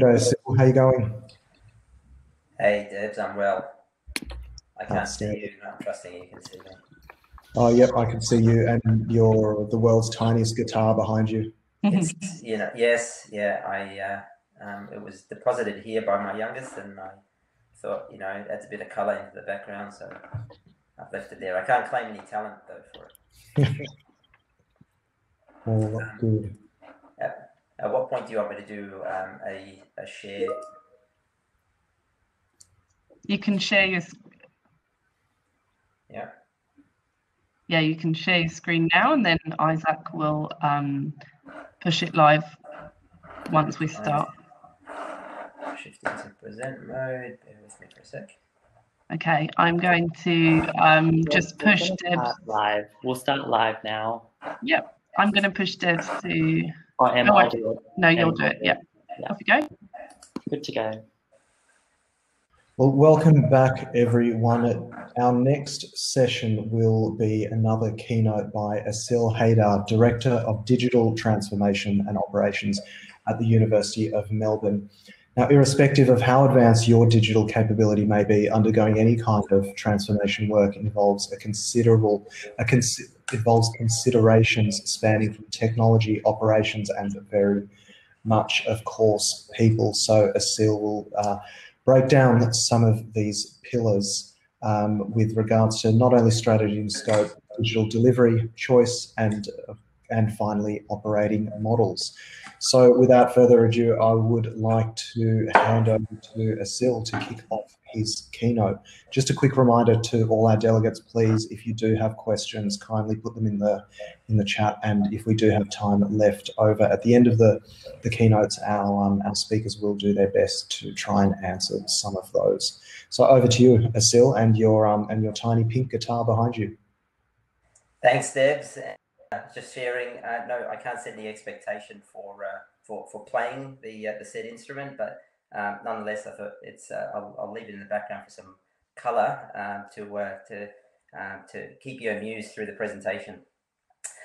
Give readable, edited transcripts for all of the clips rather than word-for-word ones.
G'day, Assyl. How you going? Hey Debs, I'm well. I can't see Outstanding. you, and I'm trusting you can see me. Oh, yep, I can see you, and you're the world's tiniest guitar behind you. It's yes, yeah. It was deposited here by my youngest, and I thought it adds a bit of colour into the background, so I've left it there. I can't claim any talent though for it. Oh, good. At what point do you want me to do a share? You can share your you can share your screen now, and then Isaac will push it live once we start. Shift into present mode. Bear with me for a sec. Okay, I'm going to just push Debs. Live. We'll start live now. Yep, I'm going to push Debs to. I do it? No, you'll do it. Yep. Off you go. Good to go. Well, welcome back, everyone. Our next session will be another keynote by Assyl Haidar, Director of Digital Transformation and Operations at the University of Melbourne. Now, irrespective of how advanced your digital capability may be, undergoing any kind of transformation work involves involves considerations spanning from technology, operations, and very much, of course, people. So Assyl will break down some of these pillars with regards to not only strategy and scope, digital delivery, choice, and finally operating models. So without further ado, I would like to hand over to Assyl to kick off his keynote. Just a quick reminder to all our delegates, please, if you do have questions, kindly put them in the chat, and if we do have time left over at the end of the keynotes, our speakers will do their best to try and answer some of those. So over to you, Assyl, and your tiny pink guitar behind you. Thanks, Debs. Just sharing. No, I can't set the expectation for playing the said instrument, but nonetheless, I thought it's. I'll leave it in the background for some colour to keep you amused through the presentation.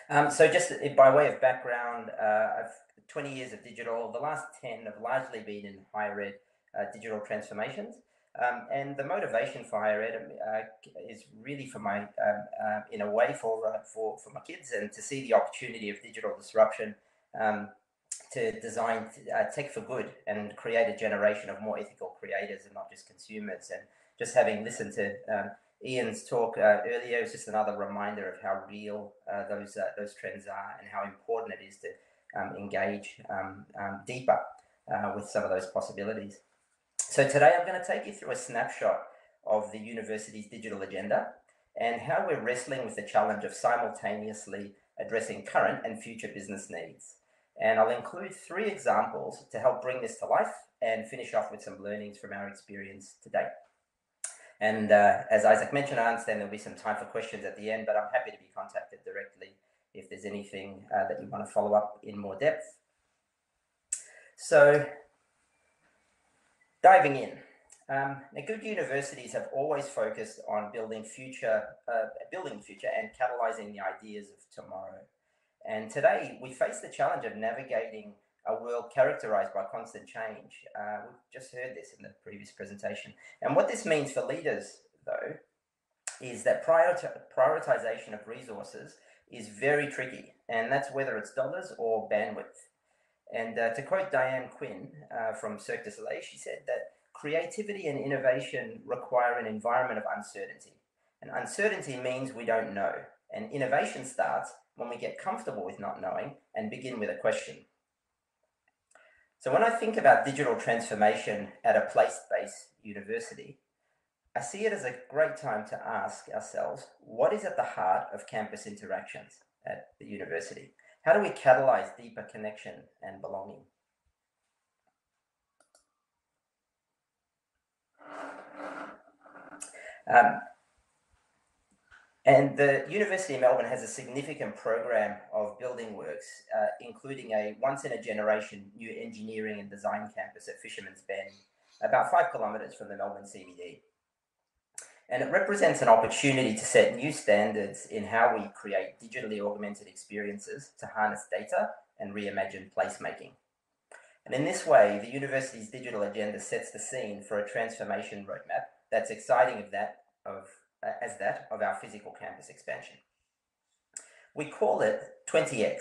So just by way of background, I've 20 years of digital. The last 10 have largely been in higher ed digital transformations. And the motivation for higher ed is really for my, in a way, for my kids, and to see the opportunity of digital disruption to design tech for good and create a generation of more ethical creators and not just consumers. And just having listened to Ian's talk earlier, is just another reminder of how real those trends are and how important it is to engage deeper with some of those possibilities. So today I'm going to take you through a snapshot of the university's digital agenda and how we're wrestling with the challenge of simultaneously addressing current and future business needs. And I'll include 3 examples to help bring this to life and finish off with some learnings from our experience to date. And as Isaac mentioned, I understand there'll be some time for questions at the end, but I'm happy to be contacted directly if there's anything that you want to follow up in more depth. So, diving in. Now, good universities have always focused on building the future and catalyzing the ideas of tomorrow. And today we face the challenge of navigating a world characterized by constant change. We've just heard this in the previous presentation. And what this means for leaders, though, is that prioritization of resources is very tricky, and that's whether it's dollars or bandwidth. And to quote Diane Quinn from Cirque du Soleil, she said that creativity and innovation require an environment of uncertainty. And uncertainty means we don't know. And innovation starts when we get comfortable with not knowing and begin with a question. So when I think about digital transformation at a place-based university, I see it as a great time to ask ourselves, what is at the heart of campus interactions at the university? How do we catalyze deeper connection and belonging? And the University of Melbourne has a significant program of building works, including a once-in-a-generation new engineering and design campus at Fisherman's Bend, about 5 kilometres from the Melbourne CBD. And it represents an opportunity to set new standards in how we create digitally augmented experiences to harness data and reimagine placemaking. And in this way, the university's digital agenda sets the scene for a transformation roadmap that's exciting as that of our physical campus expansion. We call it 20X,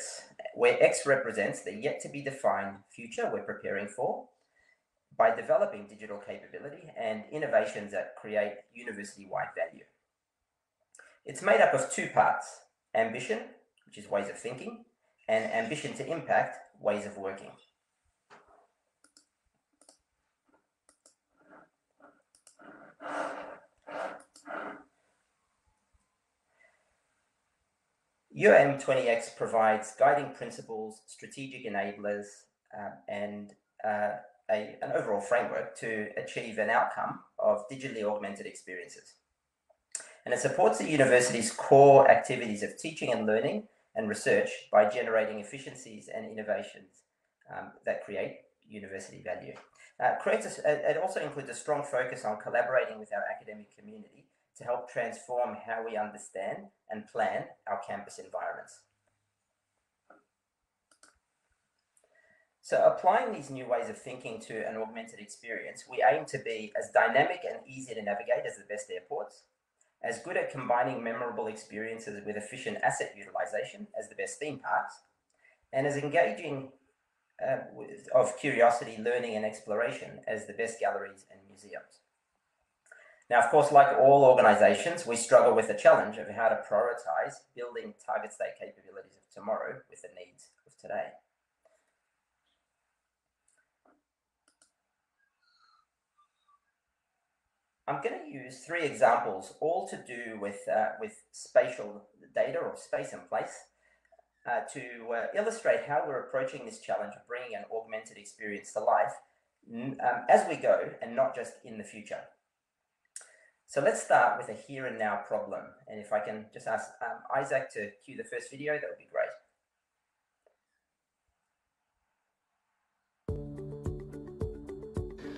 where X represents the yet to be defined future we're preparing for by developing digital capability and innovations that create university-wide value. It's made up of two parts: ambition, which is ways of thinking, and ambition to impact, ways of working. UM20X provides guiding principles, strategic enablers, and an overall framework to achieve an outcome of digitally augmented experiences. And it supports the university's core activities of teaching and learning and research by generating efficiencies and innovations that create university value. It also includes a strong focus on collaborating with our academic community to help transform how we understand and plan our campus environments. So applying these new ways of thinking to an augmented experience, we aim to be as dynamic and easy to navigate as the best airports, as good at combining memorable experiences with efficient asset utilization as the best theme parks, and as engaging of curiosity, learning, and exploration as the best galleries and museums. Now, of course, like all organizations, we struggle with the challenge of how to prioritize building target state capabilities of tomorrow with the needs of today. I'm going to use 3 examples, all to do with spatial data or space and place, to illustrate how we're approaching this challenge of bringing an augmented experience to life as we go, and not just in the future. So let's start with a here and now problem. And if I can just ask Isaac to cue the first video, that would be great.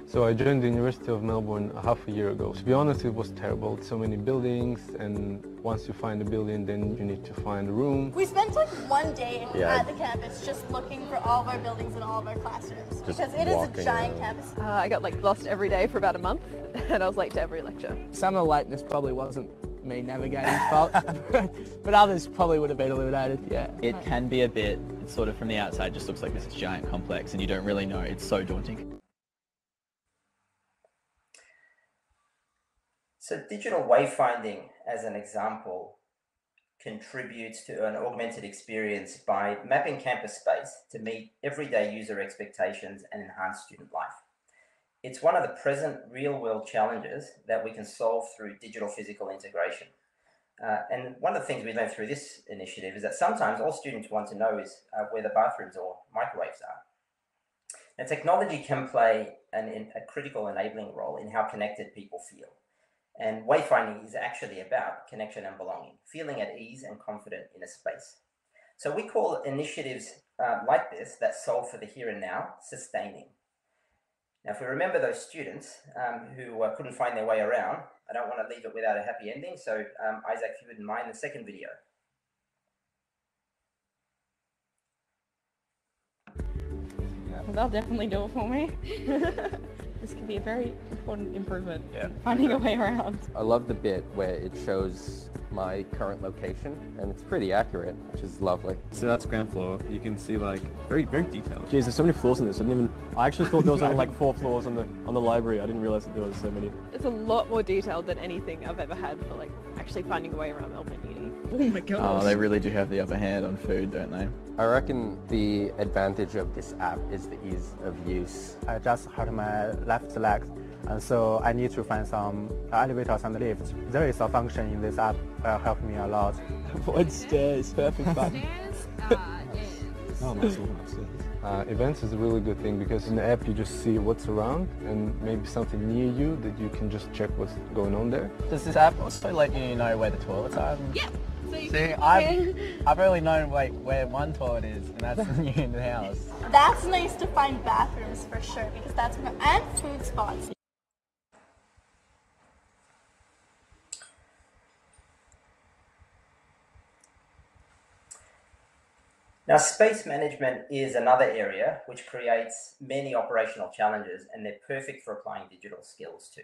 So I joined the University of Melbourne half a year ago. To be honest, it was terrible. So many buildings, and once you find a building, then you need to find a room. We spent like one day at the campus just looking for all of our buildings and all of our classrooms, because it is a giant campus. I got like lost every day for about a month, and I was late to every lecture. Some of the lateness probably wasn't me navigating's fault, but others probably would have been eliminated, yeah. It can be a bit, sort of from the outside, just looks like this giant complex and you don't really know. It's so daunting. So digital wayfinding, as an example, contributes to an augmented experience by mapping campus space to meet everyday user expectations and enhance student life. It's one of the present real-world challenges that we can solve through digital-physical integration. And one of the things we learned through this initiative is that sometimes all students want to know is where the bathrooms or microwaves are. Now, technology can play a critical enabling role in how connected people feel. And wayfinding is actually about connection and belonging, feeling at ease and confident in a space. So we call initiatives like this that solve for the here and now sustaining. Now, if we remember those students who couldn't find their way around, I don't want to leave it without a happy ending. So Isaac, if you wouldn't mind, the second video. Well, they'll definitely do it for me. This could be a very important improvement, finding a way around. I love the bit where it shows my current location, and it's pretty accurate, which is lovely. So that's ground floor. You can see like very detailed. Jeez, there's so many floors in this. I actually thought there was only like 4 floors on the library. I didn't realize that there was so many. It's a lot more detailed than anything I've ever had for like actually finding a way around Melbourne Uni. Oh my god. Oh, they really do have the upper hand on food, don't they? I reckon the advantage of this app is the ease of use. I just hurt my left leg, and so I need to find some elevators and lifts. There is a function in this app that helped me a lot. Avoid stairs, perfect button. Oh, nice one. Events is a really good thing because in the app you just see what's around and maybe something near you that you can just check what's going on there. Does this app also let you know where the toilets are? Yeah. See, I've only known where one toilet is, and that's new in the house. That's nice to find bathrooms for sure, because that's and food spots. Now, space management is another area which creates many operational challenges, and they're perfect for applying digital skills to.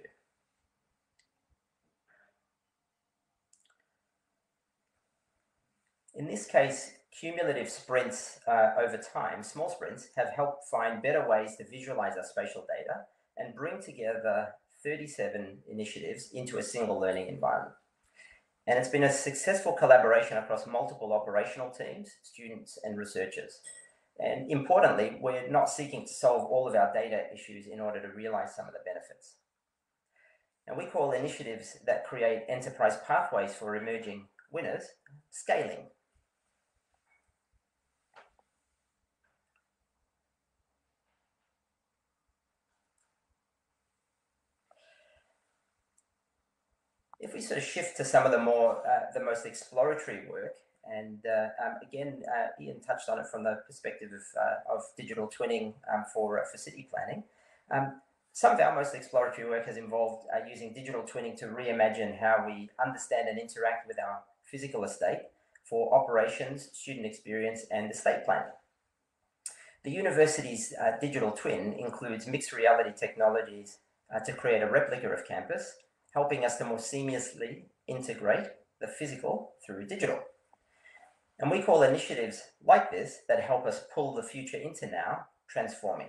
In this case, cumulative sprints over time, small sprints, have helped find better ways to visualize our spatial data and bring together 37 initiatives into a single learning environment. And it's been a successful collaboration across multiple operational teams, students, and researchers. And importantly, we're not seeking to solve all of our data issues in order to realize some of the benefits. And we call initiatives that create enterprise pathways for emerging winners scaling. If we sort of shift to some of the more, the most exploratory work, and again, Ian touched on it from the perspective of digital twinning for city planning. Some of our most exploratory work has involved using digital twinning to reimagine how we understand and interact with our physical estate for operations, student experience, and estate planning. The university's digital twin includes mixed reality technologies to create a replica of campus, helping us to more seamlessly integrate the physical through digital. And we call initiatives like this that help us pull the future into now, transforming.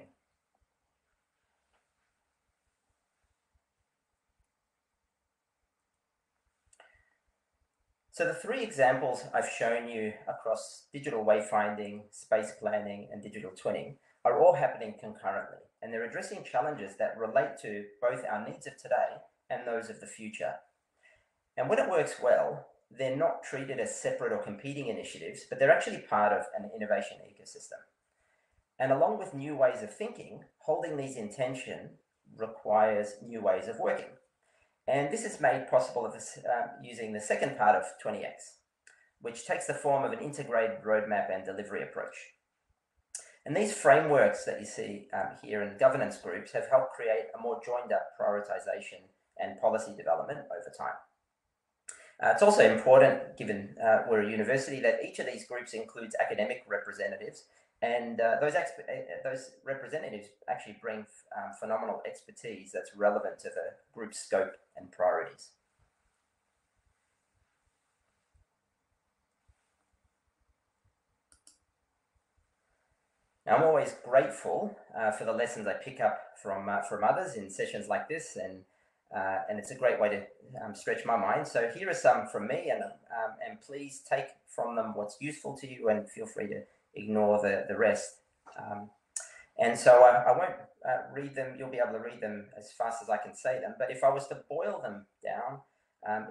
So the three examples I've shown you across digital wayfinding, space planning, and digital twinning are all happening concurrently, and they're addressing challenges that relate to both our needs of today and those of the future. And when it works well, they're not treated as separate or competing initiatives, but they're actually part of an innovation ecosystem. And along with new ways of thinking, holding these in tension requires new ways of working. And this is made possible using the second part of 20X, which takes the form of an integrated roadmap and delivery approach. And these frameworks that you see here in governance groups have helped create a more joined up prioritization and policy development over time. It's also important, given we're a university, that each of these groups includes academic representatives, and those representatives actually bring phenomenal expertise that's relevant to the group's scope and priorities. Now, I'm always grateful for the lessons I pick up from others in sessions like this, and it's a great way to stretch my mind. So here are some from me, and please take from them what's useful to you, and feel free to ignore the rest. And so I won't read them. You'll be able to read them as fast as I can say them. But if I was to boil them down,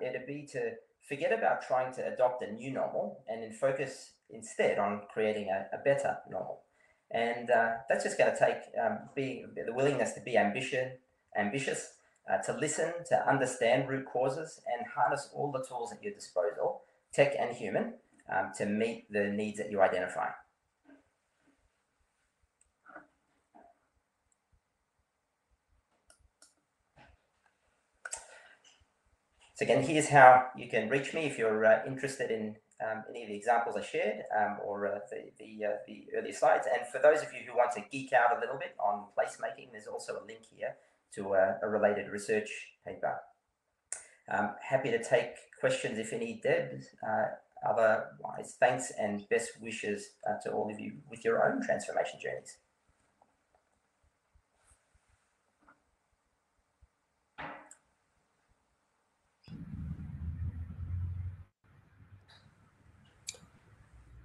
it'd be to forget about trying to adopt a new normal and then focus instead on creating a better normal. And that's just going to take the willingness to be ambitious, to listen, to understand root causes, and harness all the tools at your disposal, tech and human, to meet the needs that you identify. So again, here's how you can reach me if you're interested in any of the examples I shared or the earlier slides. And for those of you who want to geek out a little bit on placemaking, there's also a link here to a related research paper. Happy to take questions if any, Deb. Otherwise, thanks and best wishes to all of you with your own transformation journeys.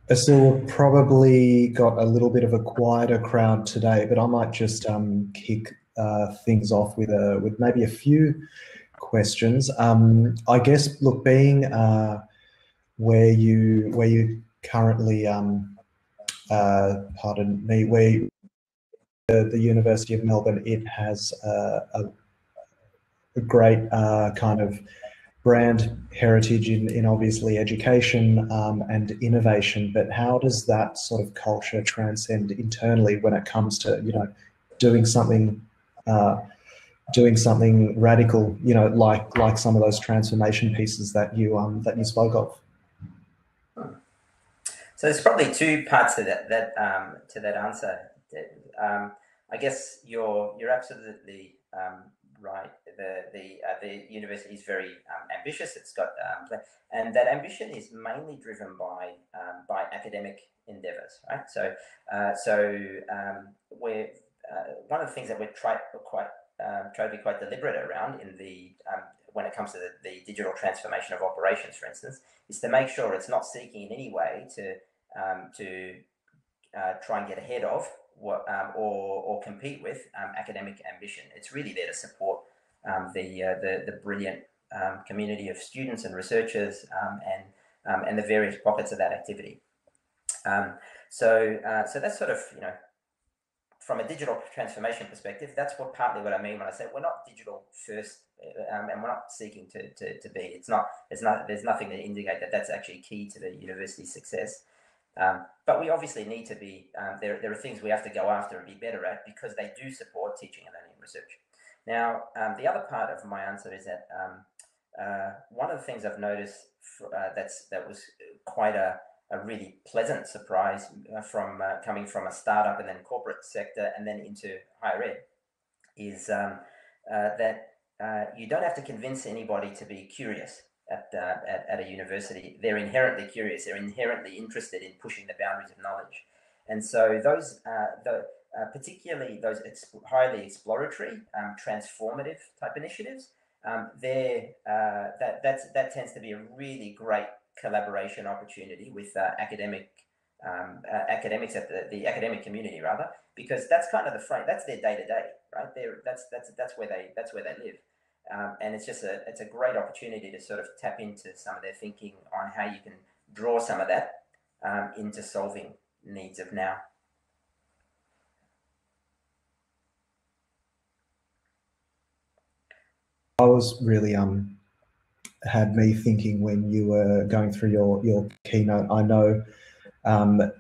Assyl probably got a little bit of a quieter crowd today, but I might just kick things off with maybe a few questions. I guess, look, being where you currently, pardon me, where the University of Melbourne, it has a great kind of brand heritage in obviously education and innovation, but how does that sort of culture transcend internally when it comes to, you know, doing something radical, you know, like some of those transformation pieces that you spoke of? So there's probably two parts to that answer. I guess you're absolutely right. The university is very ambitious. It's got and that ambition is mainly driven by academic endeavours, right? So we're one of the things that we're try to be quite deliberate around in the when it comes to the digital transformation of operations, for instance, is to make sure it's not seeking in any way to try and get ahead of what or compete with academic ambition. It's really there to support the brilliant community of students and researchers and the various pockets of that activity. So that's sort of, from a digital transformation perspective, that's partly what I mean when I say we're not digital first, and we're not seeking to be. There's nothing to indicate that that's actually key to the university's success. But we obviously need to be. There are things we have to go after and be better at because they do support teaching and learning and research. Now, the other part of my answer is that one of the things I've noticed that was quite a really pleasant surprise from coming from a startup and then corporate sector and then into higher ed is that you don't have to convince anybody to be curious at a university. They're inherently curious. They're inherently interested in pushing the boundaries of knowledge. And so those, particularly those highly exploratory, transformative type initiatives, that tends to be a really great collaboration opportunity with academics at the academic community, rather, because that's kind of the frame. That's their day to day, right? That's where they live, and it's a great opportunity to sort of tap into some of their thinking on how you can draw some of that into solving needs of now. I was really had me thinking when you were going through your keynote. I know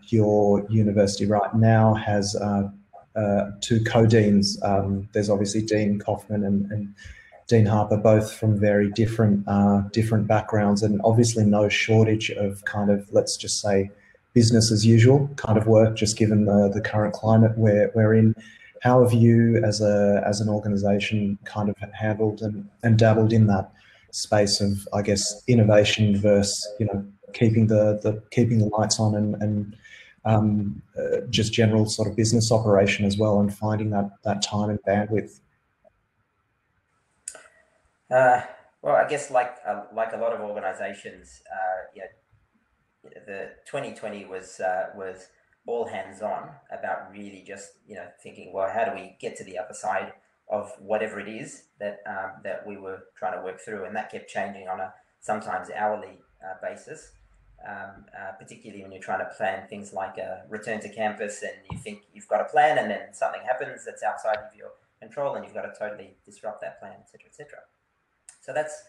your university right now has two co-deans. There's obviously Dean Kaufman and Dean Harper, both from very different backgrounds, and obviously no shortage of kind of, let's just say, business as usual kind of work, just given the current climate we're in. How have you, as an organisation, kind of handled and dabbled in that space of, I guess, innovation versus, keeping the lights on and just general sort of business operation as well, and finding that time and bandwidth? Well, I guess like a lot of organisations, the 2020 was all hands on about really just thinking, well, how do we get to the other side of whatever it is that we were trying to work through, and that kept changing on a sometimes hourly basis, particularly when you're trying to plan things like a return to campus, and you think you've got a plan, and then something happens that's outside of your control, and you've got to totally disrupt that plan, etc., etc. So that's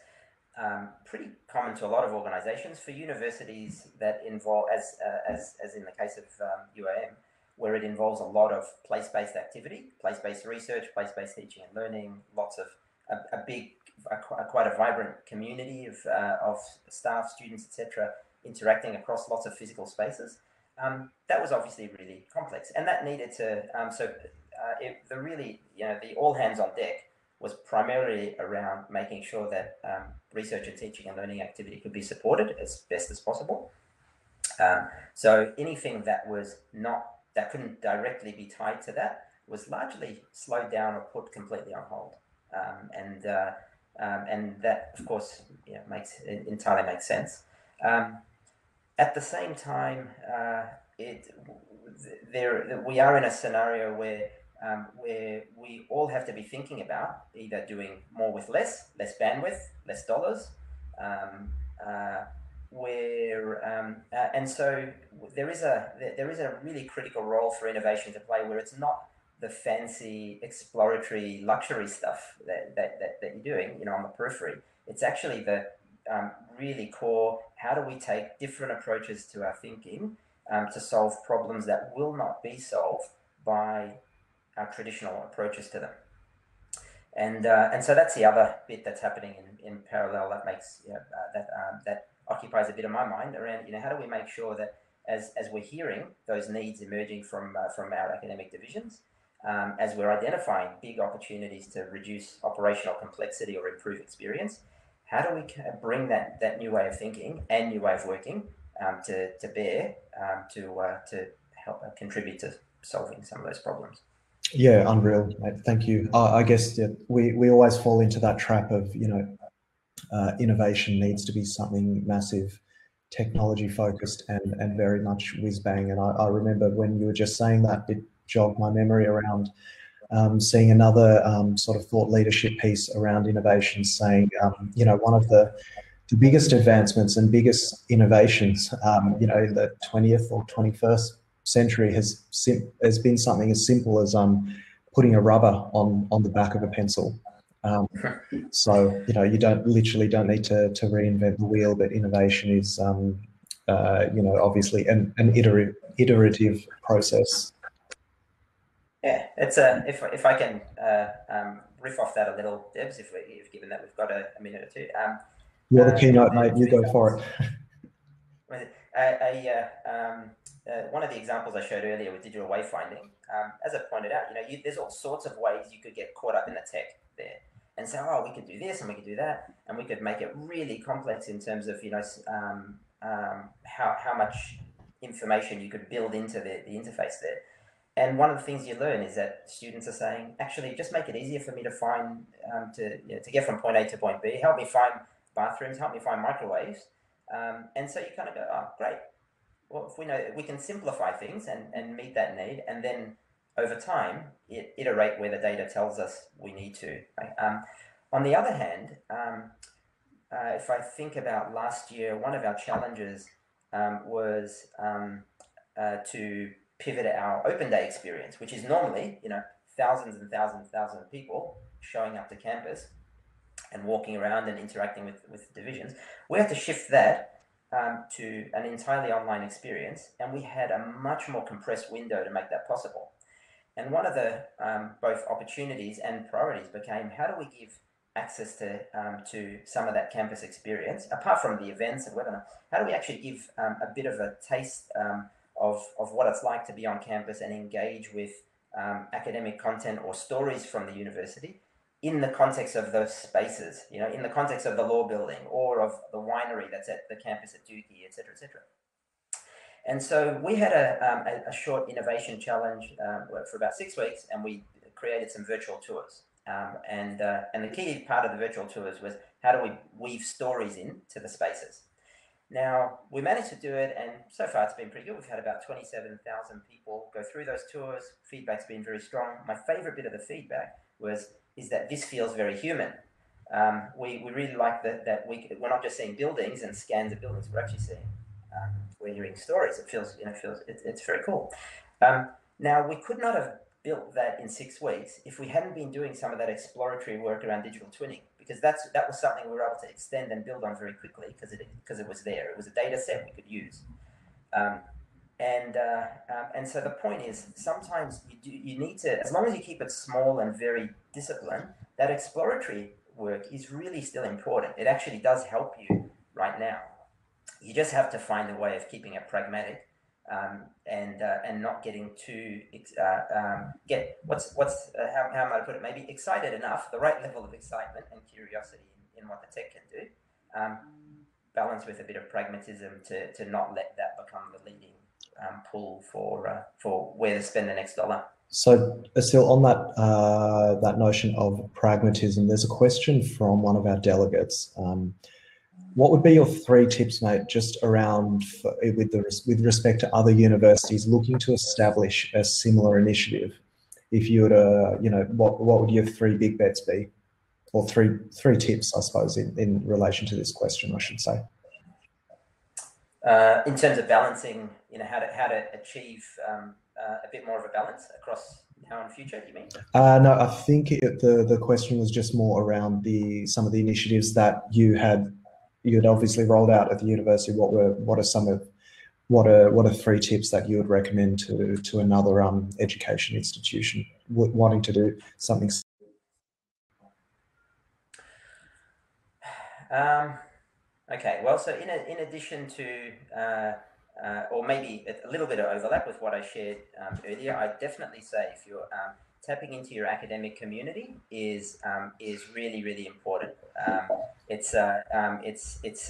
pretty common to a lot of organisations. For universities that involve, as in the case of UAM, where it involves a lot of place-based activity, place-based research, place-based teaching and learning, lots of quite a vibrant community of staff, students, etc., interacting across lots of physical spaces. That was obviously really complex, and that needed to. The all hands on deck was primarily around making sure that research and teaching and learning activity could be supported as best as possible. So anything that couldn't directly be tied to that was largely slowed down or put completely on hold. And that, of course, entirely makes sense. At the same time, we are in a scenario where we all have to be thinking about either doing more with less bandwidth, less dollars, and so there is a really critical role for innovation to play, where it's not the fancy exploratory luxury stuff that you're doing, on the periphery. It's actually the really core. How do we take different approaches to our thinking to solve problems that will not be solved by our traditional approaches to them? And so that's the other bit that's happening in parallel that makes that occupies a bit of my mind around how do we make sure that as we're hearing those needs emerging from our academic divisions, as we're identifying big opportunities to reduce operational complexity or improve experience, how do we bring that new way of thinking and new way of working to bear to help contribute to solving some of those problems? Yeah, unreal, mate. Thank you. I guess that we always fall into that trap of, innovation needs to be something massive, technology focused and very much whiz bang. And I remember when you were just saying that, it jogged my memory around seeing another sort of thought leadership piece around innovation saying, one of the biggest advancements and biggest innovations, in the 20th or 21st century has been something as simple as putting a rubber on the back of a pencil. So you don't need to reinvent the wheel, but innovation is obviously an iterative process. Yeah, it's if I can riff off that a little, Debs, if given that we've got a minute or two. You're the keynote, mate. You go for it. One of the examples I showed earlier with digital wayfinding, as I pointed out, there's all sorts of ways you could get caught up in the tech there and say, oh, we could do this and we could do that, and we could make it really complex in terms of how much information you could build into the interface there. And one of the things you learn is that students are saying, actually, just make it easier for me to find, to get from point A to point B. Help me find bathrooms, help me find microwaves. And so you kind of go, oh, great. Well, if we know we can simplify things and meet that need, and then over time, iterate where the data tells us we need to. Right? On the other hand, if I think about last year, one of our challenges was to pivot our open day experience, which is normally, thousands and thousands and thousands of people showing up to campus and walking around and interacting with divisions. We had to shift that to an entirely online experience, and we had a much more compressed window to make that possible. And one of the both opportunities and priorities became, how do we give access to some of that campus experience, apart from the events and webinar? How do we actually give a bit of a taste of what it's like to be on campus and engage with academic content or stories from the university in the context of those spaces, in the context of the law building or of the winery that's at the campus at Dookie, et cetera, et cetera. And so we had a short innovation challenge for about 6 weeks, and we created some virtual tours. And the key part of the virtual tours was, how do we weave stories into the spaces? Now, we managed to do it, and so far it's been pretty good. We've had about 27,000 people go through those tours. Feedback's been very strong. My favorite bit of the feedback is that this feels very human. We really like that we're not just seeing buildings and scans of buildings, we're actually seeing, we're hearing stories. It feels, it's very cool. Now, we could not have built that in 6 weeks if we hadn't been doing some of that exploratory work around digital twinning, because that was something we were able to extend and build on very quickly because it was there. It was a data set we could use. And so the point is, sometimes you need to, as long as you keep it small and very disciplined, that exploratory work is really still important. It actually does help you right now. You just have to find a way of keeping it pragmatic and not getting too how am I to put it? Maybe excited enough, the right level of excitement and curiosity in what the tech can do, balanced with a bit of pragmatism to not let that become the leading pull for where to spend the next dollar. So, Assyl, on that notion of pragmatism, there's a question from one of our delegates. What would be your 3 tips, mate, just around with respect to other universities looking to establish a similar initiative? If you were to, what would your 3 big bets be, or three tips, I suppose, in relation to this question, I should say. In terms of balancing, how to achieve a bit more of a balance across now and future, you mean? No, I think the question was just more around some of the initiatives that you had obviously rolled out at the university. What are 3 tips that you would recommend to another education institution wanting to do something? Okay, well, so in addition to or maybe a little bit of overlap with what I shared earlier. I'd definitely say if you're tapping into your academic community is really, really important. It's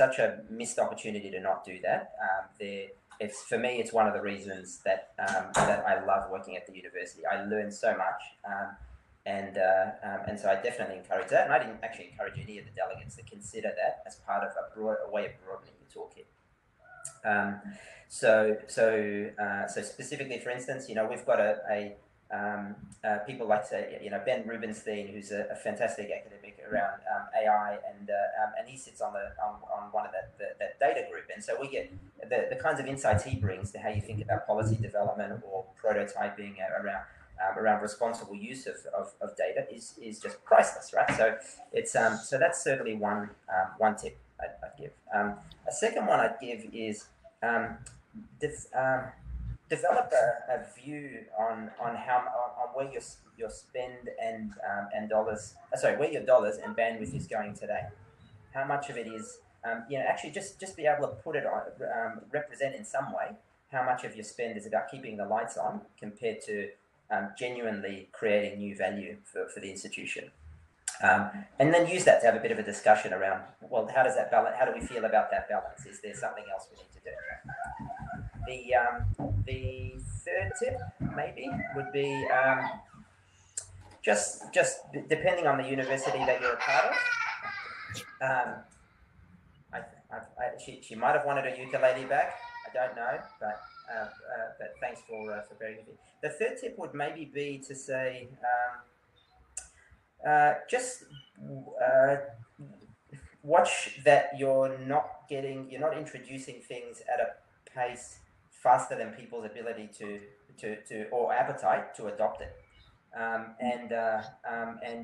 such a missed opportunity to not do that. For me, it's one of the reasons that that I love working at the university. I learn so much, and so I definitely encourage that. And I didn't actually encourage any of the delegates to consider that as part of a way of broadening your toolkit. So specifically, for instance, we've got people like, say, Ben Rubenstein, who's a fantastic academic around AI, and he sits on one of that data group, and so we get the kinds of insights he brings to how you think about policy development or prototyping around responsible use of data is just priceless, right? So it's so that's certainly one tip I'd give. A second one I'd give is develop a view on where your spend and dollars, where your dollars and bandwidth is going today. How much of it is, actually just be able to put it on, represent in some way how much of your spend is about keeping the lights on compared to genuinely creating new value for the institution. And then use that to have a bit of a discussion around, well, how does that balance? How do we feel about that balance? Is there something else we need to do? The third tip maybe would be just depending on the university that you're a part of. She might have wanted a ukulele back. I don't know, but thanks for bearing with me. The third tip would maybe be to say just watch that you're not introducing things at a pace faster than people's ability to or appetite to adopt it. And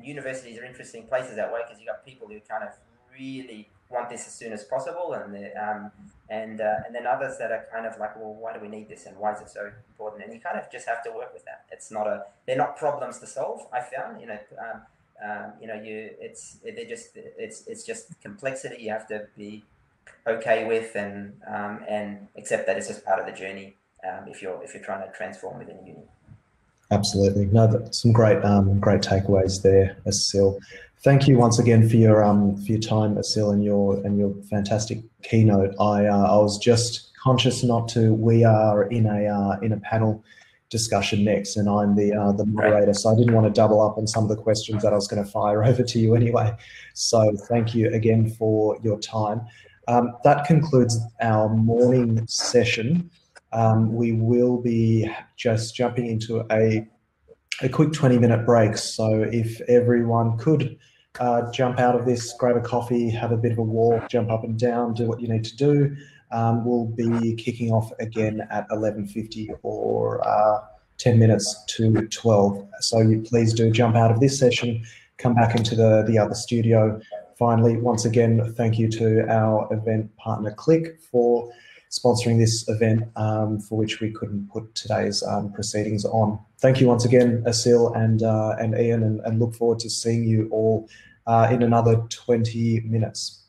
universities are interesting places that way, because you've got people who kind of really want this as soon as possible, and then others that are kind of like, well, why do we need this and why is it so important? And you kind of just have to work with that. They're not problems to solve, I found. It's just complexity you have to be okay with and accept that it's just part of the journey if you're trying to transform within a uni. Absolutely. No, some great takeaways there, Assyl. Thank you once again for your time, Assyl, and your fantastic keynote. I was just conscious not to. We are in a panel discussion next, and I'm the moderator, so I didn't want to double up on some of the questions that I was going to fire over to you anyway. So thank you again for your time. That concludes our morning session. We will be just jumping into a quick 20-minute break. So if everyone could jump out of this, grab a coffee, have a bit of a walk, jump up and down, do what you need to do. We'll be kicking off again at 11:50 or 10 minutes to 12. So you please do jump out of this session, come back into the other studio. Finally, once again, thank you to our event partner Click for sponsoring this event, for which we couldn't put today's proceedings on. Thank you once again, Assyl and Ian, and look forward to seeing you all in another 20 minutes.